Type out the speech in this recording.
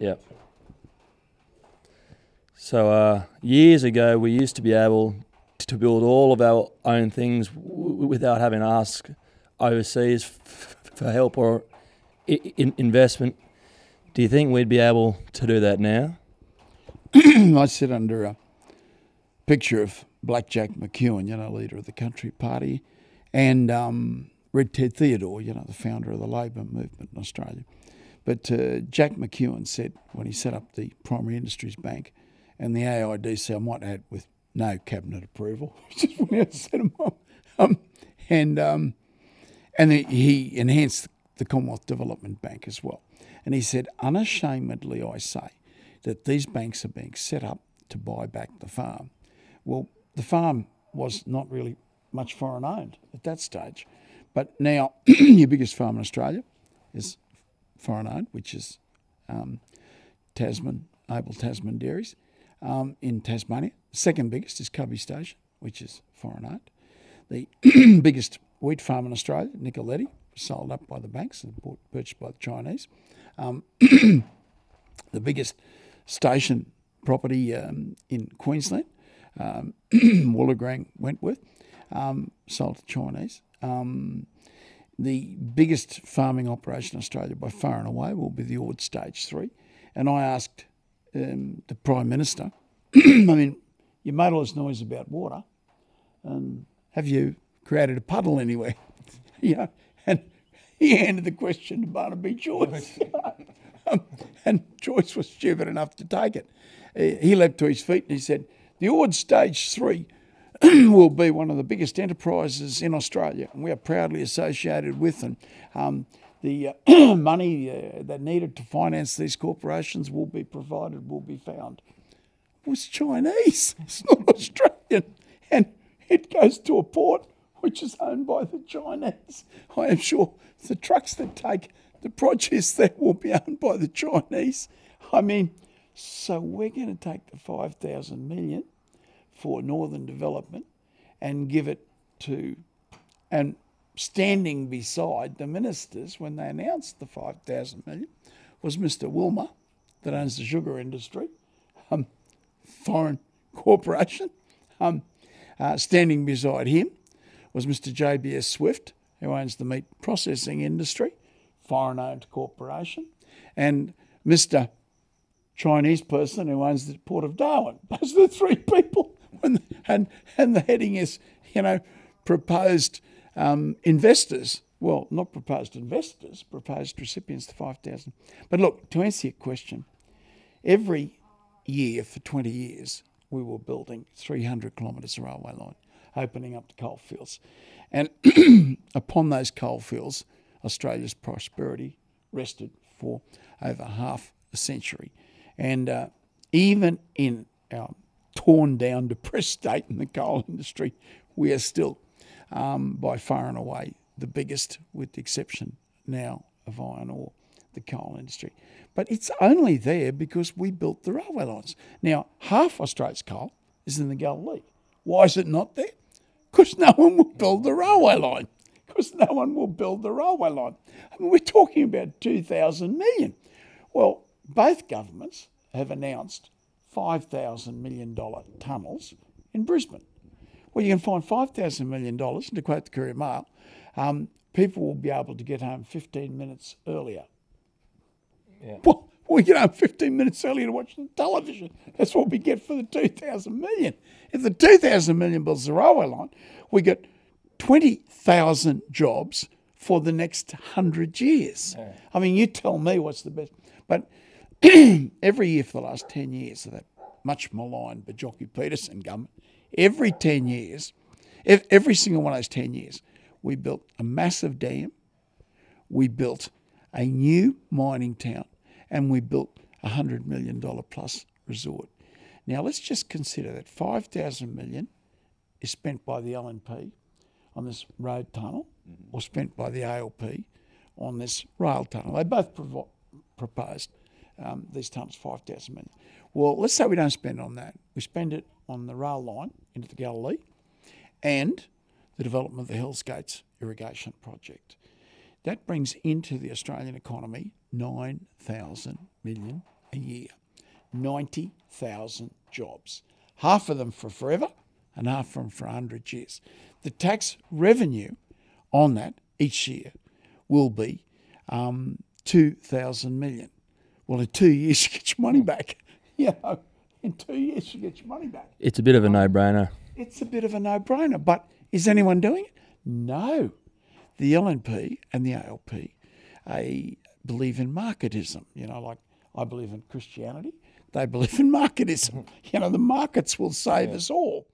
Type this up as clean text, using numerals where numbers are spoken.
Yep. So years ago, we used to be able to build all of our own things without having to ask overseas for help or investment. Do you think we'd be able to do that now? I sit under a picture of Blackjack McEwen, leader of the Country Party, and Red Ted Theodore, the founder of the Labor movement in Australia. But Jack McEwen said when he set up the Primary Industries Bank, and the AIDC, I might add, with no cabinet approval, just went out and set them up, and he enhanced the Commonwealth Development Bank as well. And he said, unashamedly, I say that these banks are being set up to buy back the farm. Well, the farm was not really much foreign owned at that stage. But now your biggest farm in Australia is foreign owned, which is Able Tasman Dairies in Tasmania. The second biggest is Cubby Station, which is foreign owned. The biggest wheat farm in Australia, Nicoletti, was sold up by the banks and purchased by the Chinese. The biggest station property in Queensland, Wollongong Wentworth, sold to Chinese. The biggest farming operation in Australia by far and away will be the Ord Stage 3. And I asked the Prime Minister, I mean, you made all this noise about water, and have you created a puddle anywhere? And he handed the question to Barnaby Joyce. And Joyce was stupid enough to take it. He leapt to his feet and he said, the Ord Stage 3 will be one of the biggest enterprises in Australia, and we are proudly associated with them. The money that needed to finance these corporations will be provided, will be found. It was Chinese. It's not Australian. And it goes to a port which is owned by the Chinese. I am sure the trucks that take the produce there will be owned by the Chinese. I mean, so we're going to take the 5,000 million for Northern Development and give it to, and standing beside the ministers when they announced the 5,000 million was Mr. Wilmer, that owns the sugar industry, foreign corporation. Standing beside him was Mr. JBS Swift, who owns the meat processing industry, foreign-owned corporation, and Mr. Chinese person who owns the Port of Darwin. Those are the three people. And the heading is, proposed investors. Well, not proposed investors, proposed recipients to 5,000. But look, to answer your question, every year for 20 years, we were building 300 kilometres of railway line, opening up the coalfields. And upon those coalfields, Australia's prosperity rested for over half a century. And even in our torn down, depressed state in the coal industry, we are still by far and away the biggest, with the exception now of iron ore, the coal industry. But it's only there because we built the railway lines. Now, half Australia's coal is in the Galilee. Why is it not there? Because no one will build the railway line. I mean, we're talking about 2,000 million. Well, both governments have announced $5,000 million tunnels in Brisbane. Well, you can find $5,000 million, and to quote the Courier Mail, people will be able to get home 15 minutes earlier. Yeah. Well, we get home 15 minutes earlier to watch the television. That's what we get for the 2,000 million. If the 2,000 million builds the railway line, we get 20,000 jobs for the next 100 years. Yeah. I mean, you tell me what's the best. But every year for the last 10 years of that much maligned Bajocki-Peterson government, every 10 years, every single one of those 10 years, we built a massive dam, we built a new mining town, and we built a $100 million plus resort. Now, let's just consider that 5,000 million is spent by the LNP on this road tunnel, or spent by the ALP on this rail tunnel. They both proposed these tunnels, 5,000 million. Well, let's say we don't spend on that. We spend it on the rail line into the Galilee and the development of the Hells Gates irrigation project. That brings into the Australian economy $9,000 million a year. 90,000 jobs. Half of them for forever and half of them for 100 years. The tax revenue on that each year will be 2,000 million. Well, in 2 years, you get your money back. You know, in 2 years, you get your money back. It's a bit of a no-brainer. It's a bit of a no-brainer, but is anyone doing it? No. The LNP and the ALP believe in marketism. You know, like I believe in Christianity. They believe in marketism. You know, the markets will save us all.